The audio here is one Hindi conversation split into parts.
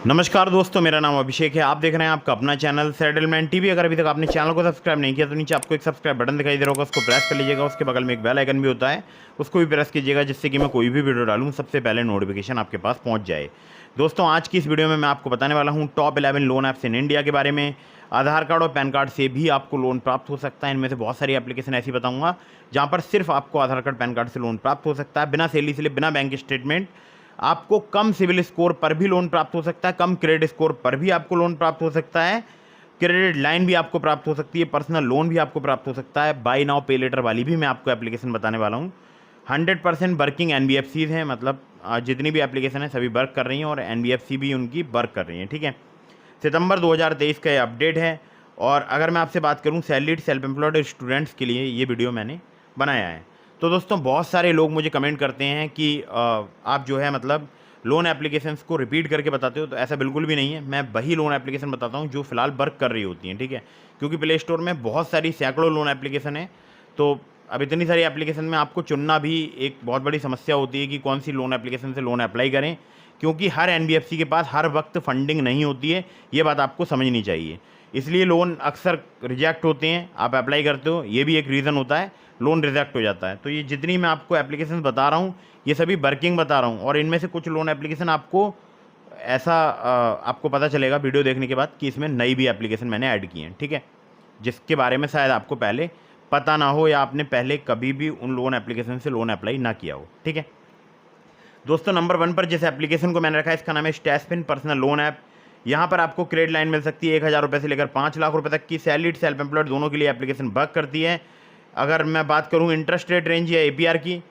नमस्कार दोस्तों, मेरा नाम अभिषेक है। आप देख रहे हैं आपका अपना चैनल सेटलमेंट टीवी। अगर अभी तक आपने चैनल को सब्सक्राइब नहीं किया तो नीचे आपको एक सब्सक्राइब बटन दिखाई दे रहा होगा, उसको प्रेस कर लीजिएगा। उसके बगल में एक बेल आइकन भी होता है, उसको भी प्रेस कीजिएगा, जिससे कि मैं कोई भी वीडियो डालूँ सबसे पहले नोटिफिकेशन आपके पास पहुँच जाए। दोस्तों, आज की इस वीडियो में मैं आपको बताने वाला हूँ top 11 loan apps in India के बारे में। आधार कार्ड और पैन कार्ड से भी आपको लोन प्राप्त हो सकता है। इनमें से बहुत सारी एप्लीकेशन ऐसी बताऊँगा जहाँ पर सिर्फ आपको आधार कार्ड पैन कार्ड से लोन प्राप्त हो सकता है, बिना सैलरी स्लिप, बिना बैंक स्टेटमेंट। आपको कम सिविल स्कोर पर भी लोन प्राप्त हो सकता है, कम क्रेडिट स्कोर पर भी आपको लोन प्राप्त हो सकता है, क्रेडिट लाइन भी आपको प्राप्त हो सकती है, पर्सनल लोन भी आपको प्राप्त हो सकता है। बाय नाउ पे लेटर वाली भी मैं आपको एप्लीकेशन बताने वाला हूँ। 100% वर्किंग एनबीएफसीज हैं, मतलब जितनी भी एप्लीकेशन है सभी वर्क कर रही हैं और एनबीएफसी भी उनकी वर्क कर रही हैं। ठीक है, सितंबर 2023 का ये अपडेट है। और अगर मैं आपसे बात करूँ सैलरीड सेल्फ एम्प्लॉयड स्टूडेंट्स के लिए ये वीडियो मैंने बनाया है। तो दोस्तों, बहुत सारे लोग मुझे कमेंट करते हैं कि आप जो है मतलब लोन एप्लीकेशंस को रिपीट करके बताते हो। तो ऐसा बिल्कुल भी नहीं है, मैं वही लोन एप्लीकेशन बताता हूँ जो फ़िलहाल वर्क कर रही होती हैं। ठीक है, क्योंकि प्ले स्टोर में बहुत सारी सैकड़ों लोन एप्लीकेशन है। तो अब इतनी सारी एप्लीकेशन में आपको चुनना भी एक बहुत बड़ी समस्या होती है कि कौन सी लोन एप्लीकेशन से लोन अप्लाई करें, क्योंकि हर एनबीएफसी के पास हर वक्त फंडिंग नहीं होती है। ये बात आपको समझनी चाहिए। इसलिए लोन अक्सर रिजेक्ट होते हैं। आप अप्लाई करते हो, ये भी एक रीज़न होता है, लोन रिजेक्ट हो जाता है। तो ये जितनी मैं आपको एप्लीकेशन बता रहा हूँ ये सभी वर्किंग बता रहा हूँ। और इनमें से कुछ लोन एप्लीकेशन आपको ऐसा आपको पता चलेगा वीडियो देखने के बाद कि इसमें नई भी एप्लीकेशन मैंने ऐड की हैं। ठीक है, जिसके बारे में शायद आपको पहले पता ना हो या आपने पहले कभी भी उन लोन एप्लीकेशन से लोन अप्लाई ना किया हो। ठीक है दोस्तों, नंबर 1 पर जिस एप्लीकेशन को मैंने रखा है इसका नाम है स्टैशपिन पर्सनल लोन ऐप। यहाँ पर आपको क्रेडिट लाइन मिल सकती है 1000 रुपये से लेकर 5 लाख रुपये तक की। सैलरीड सेल्फ एम्प्लॉयड दोनों के लिए एप्लीकेशन वर्क करती है। अगर मैं बात करूँ इंटरेस्ट रेट रेंज या एपीआर की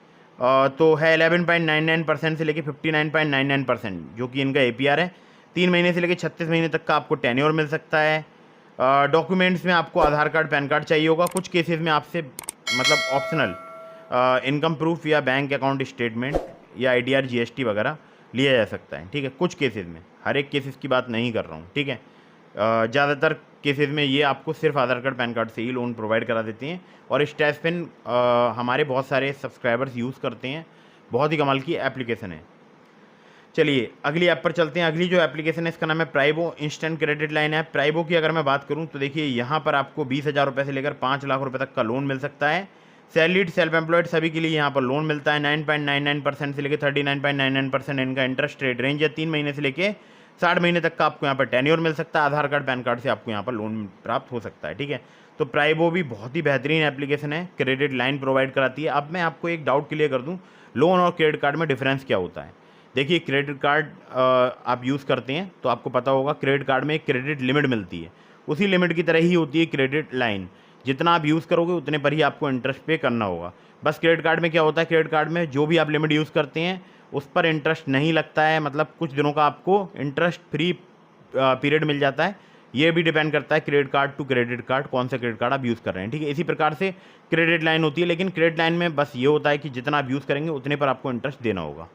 तो है 11.99% से लेकर 59.99%, जो कि इनका एपीआर है। 3 महीने से लेकर 36 महीने तक का आपको टेन्योर मिल सकता है। डॉक्यूमेंट्स में आपको आधार कार्ड पैन कार्ड चाहिए होगा। कुछ केसेस में आपसे मतलब ऑप्शनल इनकम प्रूफ या बैंक अकाउंट स्टेटमेंट या आईटीआर जीएसटी वगैरह लिया जा सकता है। ठीक है, कुछ केसेस में, हर एक केसेस की बात नहीं कर रहा हूँ। ठीक है, ज़्यादातर केसेस में ये आपको सिर्फ आधार कार्ड पैन कार्ड से ही लोन प्रोवाइड करा देती हैं। और स्टैशपिन हमारे बहुत सारे सब्सक्राइबर्स यूज़ करते हैं, बहुत ही कमाल की एप्लीकेशन है। चलिए अगली ऐप पर चलते हैं। अगली जो एप्लीकेशन है इसका नाम है प्राइबो इंस्टेंट क्रेडिट लाइन ऐप। प्राइबो की अगर मैं बात करूं तो देखिए यहाँ पर आपको 20,000 रुपये से लेकर 5 लाख रुपए तक का लोन मिल सकता है। सैलरीड सेल्फ एम्प्लॉयड सभी के लिए यहाँ पर लोन मिलता है। 9.99% से लेकर 39.99% इनका इंटरेस्ट रेट रेंज है। 3 महीने से लेकर 60 महीने तक का आपको यहाँ पर टेन्योर मिल सकता है। आधार कार्ड पैन कार्ड से आपको यहाँ पर लोन प्राप्त हो सकता है। ठीक है, तो प्राइबो भी बहुत ही बेहतरीन एप्लीकेशन है, क्रेडिट लाइन प्रोवाइड कराती है। अब मैं आपको एक डाउट क्लियर कर दूँ, लोन और क्रेडिट कार्ड में डिफरेंस क्या होता है। देखिए, क्रेडिट कार्ड आप यूज़ करते हैं तो आपको पता होगा क्रेडिट कार्ड में एक क्रेडिट लिमिट मिलती है। उसी लिमिट की तरह ही होती है क्रेडिट लाइन। जितना आप यूज़ करोगे उतने पर ही आपको इंटरेस्ट पे करना होगा। बस क्रेडिट कार्ड में क्या होता है, क्रेडिट कार्ड में जो भी आप लिमिट यूज़ करते हैं उस पर इंटरेस्ट नहीं लगता है, मतलब कुछ दिनों का आपको इंटरेस्ट फ्री पीरियड मिल जाता है। ये भी डिपेंड करता है credit card to credit card, कौन सा क्रेडिट कार्ड आप यूज़ कर रहे हैं। ठीक है, इसी प्रकार से क्रेडिट लाइन होती है, लेकिन क्रेडिट लाइन में बस ये होता है कि जितना आप यूज़ करेंगे उतने पर आपको इंटरेस्ट देना होगा।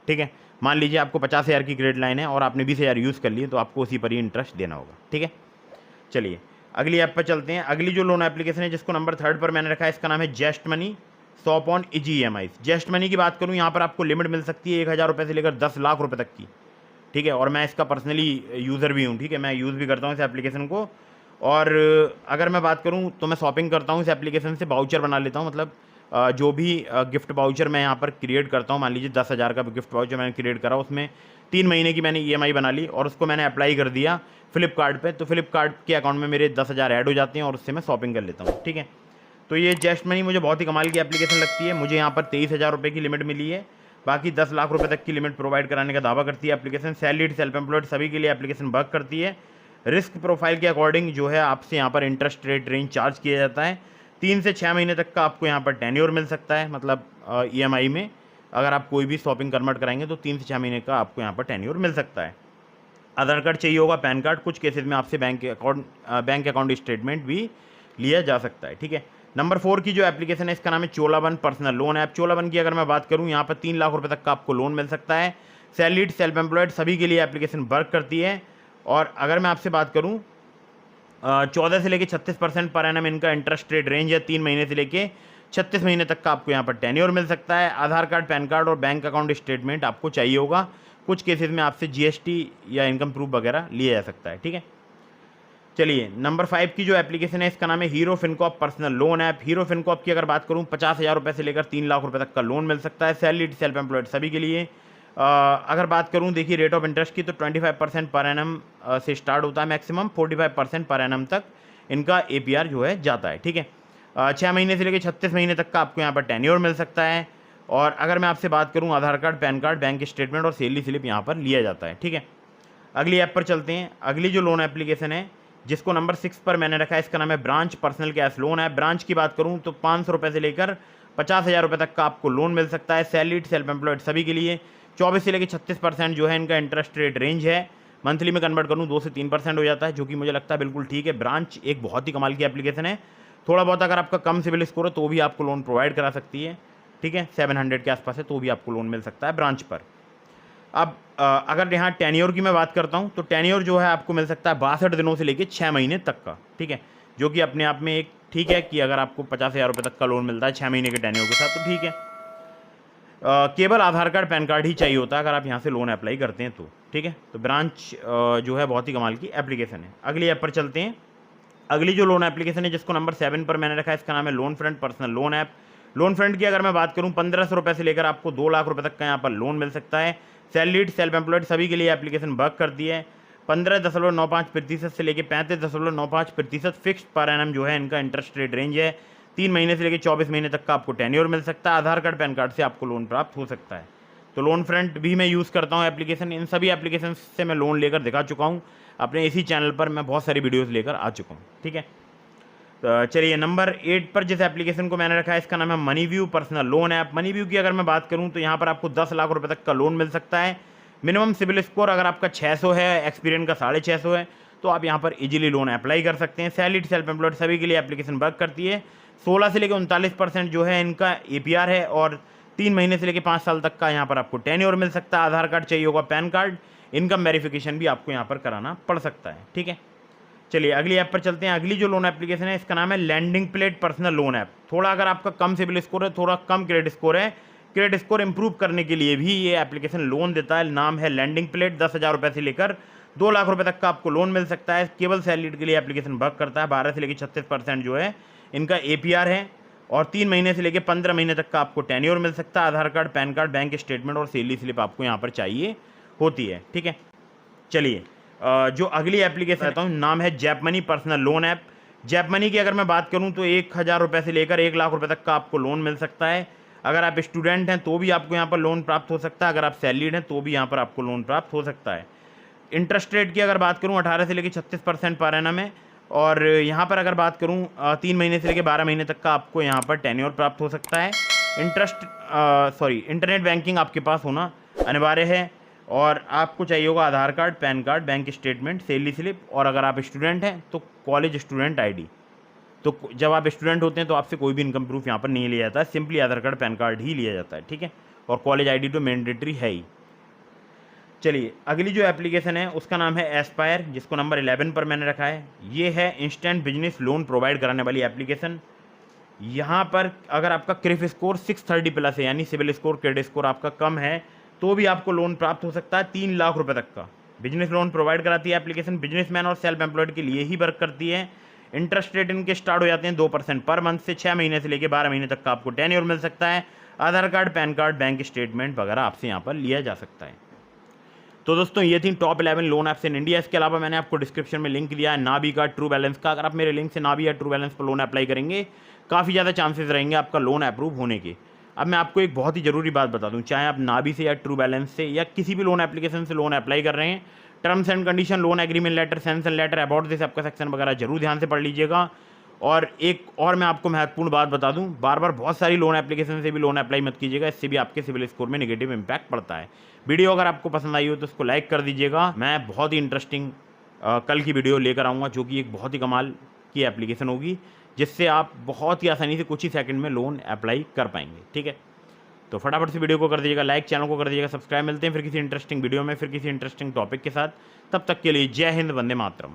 ठीक है, मान लीजिए आपको 50,000 की क्रेडिट लाइन है और आपने 20,000 यूज़ कर लिए तो आपको उसी पर ही इंटरेस्ट देना होगा। ठीक है, चलिए अगली ऐप पर चलते हैं। अगली जो लोन एप्लीकेशन है जिसको नंबर 3 पर मैंने रखा है इसका नाम है Zest Money shop on easy EMI। Zest Money की बात करूँ यहाँ पर आपको लिमिट मिल सकती है 1000 रुपये से लेकर 10 लाख रुपये तक की। ठीक है, और मैं इसका पर्सनली यूज़र भी हूँ। ठीक है, मैं यूज़ भी करता हूँ इस एप्लीकेशन को। और अगर मैं बात करूँ तो मैं शॉपिंग करता हूँ इस एप्लीकेशन से, बाउचर बना लेता हूँ। मतलब जो भी गिफ्ट बाउचर मैं यहाँ पर क्रिएट करता हूँ, मान लीजिए 10,000 का गिफ्ट बाउचर मैंने क्रिएट करा, उसमें 3 महीने की मैंने EMI बना ली और उसको मैंने अप्लाई कर दिया फ्लिपकार्ट पे, तो फ्लिपकार्ट के अकाउंट में मेरे 10,000 ऐड हो जाते हैं और उससे मैं शॉपिंग कर लेता हूँ। ठीक है, तो ये जेस्ट मनी मुझे बहुत ही कमाल की एप्लीकेशन लगती है। मुझे यहाँ पर 23,000 रुपये की लिमिट मिली है, बाकी 10 लाख रुपये तक की लिमिट प्रोवाइड कराने का दावा करती है एप्लीकेशन। सैलरीड सेल्फ एम्प्लॉयड सभी के लिए एप्लीकेशन वर्क करती है। रिस्क प्रोफाइल के अकॉर्डिंग जो है आपसे यहाँ पर इंटरेस्ट रेट रेंज चार्ज किया जाता है। 3 से 6 महीने तक का आपको यहाँ पर टेन्योर मिल सकता है, मतलब EMI में अगर आप कोई भी शॉपिंग कन्वर्ट कराएंगे तो 3 से 6 महीने का आपको यहाँ पर टेन्योर मिल सकता है। आधार कार्ड चाहिए होगा, पैन कार्ड, कुछ केसेस में आपसे बैंक अकाउंट स्टेटमेंट भी लिया जा सकता है। ठीक है, नंबर 4 की जो एप्लीकेशन है इसका नाम है चोलावन पर्सनल लोन ऐप। चोलावन की अगर मैं बात करूँ यहाँ पर 3 लाख रुपये तक का आपको लोन मिल सकता है। सैलरीड सेल्फ एम्प्लॉयड सभी के लिए एप्लीकेशन वर्क करती है। और अगर मैं आपसे बात करूँ 14 से लेकर 36% पर एनम इनका इंटरेस्ट रेट रेंज है। 3 महीने से लेके 36 महीने तक का आपको यहाँ पर टेन्योर मिल सकता है। आधार कार्ड, पैन कार्ड और बैंक अकाउंट स्टेटमेंट आपको चाहिए होगा। कुछ केसेस में आपसे GST या इनकम प्रूफ वगैरह लिया जा सकता है, ठीक है। चलिए नंबर 5 की जो एप्लीकेशन है इसका नाम है hero Fincorp personal loan app. Hero Fincorp की अगर बात करूं 50,000 रुपये से लेकर 3 लाख रुपए तक का लोन मिल सकता है, सैलरीड सेल्फ एम्प्लॉयड सभी के लिए। अगर बात करूं देखिए रेट ऑफ इंटरेस्ट की तो 25% पर एनम से स्टार्ट होता है, मैक्सिमम 45% पर एनम तक इनका APR जो है जाता है, ठीक है। 6 महीने से लेकर 36 महीने तक का आपको यहाँ पर टेन्योर मिल सकता है। और अगर मैं आपसे बात करूँ Aadhaar card, PAN card, bank statement और सैलरी स्लिप यहाँ पर लिया जाता है, ठीक है। अगली ऐप पर चलते हैं। अगली जो लोन एप्लीकेशन है जिसको नंबर 6 पर मैंने रखा है इसका नाम है branch personal cash loan app. Branch की बात करूं तो 500 रुपये से लेकर 50,000 रुपये तक का आपको लोन मिल सकता है, सैलरीड सेल्फ एम्प्लॉयड सभी के लिए। 24 से लेकर 36% जो है इनका इंटरेस्ट रेट रेंज है। मंथली में कन्वर्ट करूँ 2 से 3% हो जाता है, जो कि मुझे लगता है बिल्कुल ठीक है। ब्रांच एक बहुत ही कमाल की एप्लीकेशन है। थोड़ा बहुत अगर आपका कम सिविल स्कोर है तो भी आपको लोन प्रोवाइड करा सकती है, ठीक है। 700 के आसपास है तो भी आपको लोन मिल सकता है ब्रांच पर। अब अगर यहाँ टेन्योर की मैं बात करता हूँ तो टेन्योर जो है आपको मिल सकता है 62 दिनों से लेकर 6 महीने तक का, ठीक है। जो कि अपने आप में एक ठीक है कि अगर आपको 50,000 रुपये तक का लोन मिलता है 6 महीने के टेन्योर के साथ तो ठीक है। केवल आधार कार्ड, पैन कार्ड ही चाहिए होता है अगर आप यहाँ से लोन अप्लाई करते हैं तो, ठीक है। तो ब्रांच जो है बहुत ही कमाल की एप्लीकेशन है। अगली ऐप पर चलते हैं। अगली जो लोन एप्लीकेशन है जिसको नंबर 7 पर मैंने रखा है इसका नाम है loan front personal loan app. Loan front की अगर मैं बात करूँ 1500 रुपये से लेकर आपको 2 लाख रुपये तक का यहाँ पर लोन मिल सकता है। सैलरीड सेल्फ एम्प्लॉयड सभी के लिए एप्लीकेशन वर्क करती है। 15.95% से लेकर 35.95% फिक्स्ड पर एनम जो है इनका इंटरेस्ट रेट रेंज है। 3 महीने से लेकर 24 महीने तक का आपको टेन्योर मिल सकता है। आधार कार्ड, पैन कार्ड से आपको लोन प्राप्त हो सकता है। तो लोन फ्रंट भी मैं यूज़ करता हूँ एप्लीकेशन। इन सभी एप्लीकेशन से मैं लोन लेकर दिखा चुका हूँ अपने इसी चैनल पर, मैं बहुत सारी वीडियोज़ लेकर आ चुका हूँ, ठीक है। तो चलिए नंबर 8 पर जिस एप्लीकेशन को मैंने रखा है इसका नाम है money view personal loan app. Money view की अगर मैं बात करूं तो यहाँ पर आपको 10 लाख रुपए तक का लोन मिल सकता है। मिनिमम सिविल स्कोर अगर आपका 600 है, एक्सपीरियंस का 650 है तो आप यहाँ पर इजीली लोन अप्लाई कर सकते हैं। सैलरीड सेल्फ एम्प्लॉयड सभी के लिए एप्लीकेशन वर्क करती है। 16 से लेकर 39% जो है इनका APR है और 3 महीने से लेकर 5 साल तक का यहाँ पर आपको टेन्योर मिल सकता है। आधार कार्ड चाहिए होगा, पैन कार्ड, इनकम वेरिफिकेशन भी आपको यहाँ पर कराना पड़ सकता है, ठीक है। चलिए अगली ऐप पर चलते हैं। अगली जो लोन एप्लीकेशन है इसका नाम है lending plate personal loan app. थोड़ा अगर आपका कम सिविल स्कोर है, थोड़ा कम क्रेडिट स्कोर है, क्रेडिट स्कोर इंप्रूव करने के लिए भी ये एप्लीकेशन लोन देता है। नाम है लैंडिंग प्लेट। 10,000 रुपये से लेकर 2 लाख रुपये तक का आपको लोन मिल सकता है। केवल सैलरीड के लिए एप्लीकेशन वर्क करता है। 12 से लेकर 36% जो है इनका APR है और 3 महीने से लेकर 15 महीने तक का आपको टेन्योर मिल सकता है। Aadhaar card, PAN card, bank statement और सैलरी स्लिप आपको यहाँ पर चाहिए होती है, ठीक है। चलिए जो अगली एप्लीकेशन कहता हूँ नाम है JAP money personal loan app. JAP money की अगर मैं बात करूँ तो 1,000 रुपये से लेकर 1 लाख रुपये तक का आपको लोन मिल सकता है। अगर आप स्टूडेंट हैं तो भी आपको यहाँ पर लोन प्राप्त हो सकता है। अगर आप सैलरीड हैं तो भी यहाँ पर आपको लोन प्राप्त हो सकता है। इंटरेस्ट रेट की अगर बात करूँ 18 से लेकर 36% पर एनम है और यहाँ पर अगर बात करूँ 3 महीने से लेकर 12 महीने तक का आपको यहाँ पर टेन्योर प्राप्त हो सकता है। इंटरनेट बैंकिंग आपके पास होना अनिवार्य है और आपको चाहिए होगा Aadhaar card, PAN card, bank statement, salary slip और अगर आप स्टूडेंट हैं तो कॉलेज स्टूडेंट ID। तो जब आप स्टूडेंट होते हैं तो आपसे कोई भी इनकम प्रूफ यहाँ पर नहीं लिया जाता है, सिंपली आधार कार्ड, पैन कार्ड ही लिया जाता है, ठीक है। और कॉलेज ID तो मैंडेटरी है ही। चलिए अगली जो एप्लीकेशन है उसका नाम है एस्पायर, जिसको नंबर 11 पर मैंने रखा है। ये है इंस्टेंट बिजनेस लोन प्रोवाइड कराने वाली एप्लीकेशन। यहाँ पर अगर आपका क्रेडिट स्कोर 630 प्लस है, यानी सिविल स्कोर, क्रेडिट स्कोर आपका कम है, तो भी आपको लोन प्राप्त हो सकता है 3 लाख रुपए तक का। बिजनेस लोन प्रोवाइड कराती है एप्लीकेशन। बिजनेसमैन और सेल्फ एम्प्लॉयड के लिए ही वर्क करती है। इंटरेस्ट रेट इनके स्टार्ट हो जाते हैं 2% पर मंथ से। 6 महीने से लेकर 12 महीने तक का आपको टेन्योर मिल सकता है। Aadhaar card, PAN card, bank statement वगैरह आपसे यहाँ पर लिया जा सकता है। तो दोस्तों ये थी top 11 loan apps in India. इसके अलावा मैंने आपको डिस्क्रिप्शन में लिंक दिया है नाबी का, ट्रू बैलेंस का। अगर आप मेरे लिंक से नाबी या ट्रू बैलेंस पर लोन अप्लाई करेंगे काफ़ी ज़्यादा चांसेस रहेंगे आपका लोन अप्रूव होने के। अब मैं आपको एक बहुत ही ज़रूरी बात बता दूं, चाहे आप नाबी से या ट्रू बैलेंस से या किसी भी लोन एप्लीकेशन से लोन अप्लाई कर रहे हैं, terms and condition, loan agreement letter, sanction letter, about this आपका सेक्शन वगैरह जरूर ध्यान से पढ़ लीजिएगा। और एक और मैं आपको महत्वपूर्ण बात बता दूं, बार बार बहुत सारी लोन एप्लीकेशन से भी लोन अप्लाई मत कीजिएगा, इससे भी आपके सिविल स्कोर में नेगेटिव इंपैक्ट पड़ता है। वीडियो अगर आपको पसंद आई हो तो उसको लाइक कर दीजिएगा। मैं बहुत ही इंटरेस्टिंग कल की वीडियो लेकर आऊँगा, जो कि एक बहुत ही कमाल की एप्लीकेशन होगी, जिससे आप बहुत ही आसानी से कुछ ही सेकंड में लोन अप्लाई कर पाएंगे, ठीक है। तो फटाफट से वीडियो को कर दीजिएगा लाइक, चैनल को कर दीजिएगा सब्सक्राइब। मिलते हैं फिर किसी इंटरेस्टिंग वीडियो में, फिर किसी इंटरेस्टिंग टॉपिक के साथ। तब तक के लिए जय हिंद, वंदे मातरम।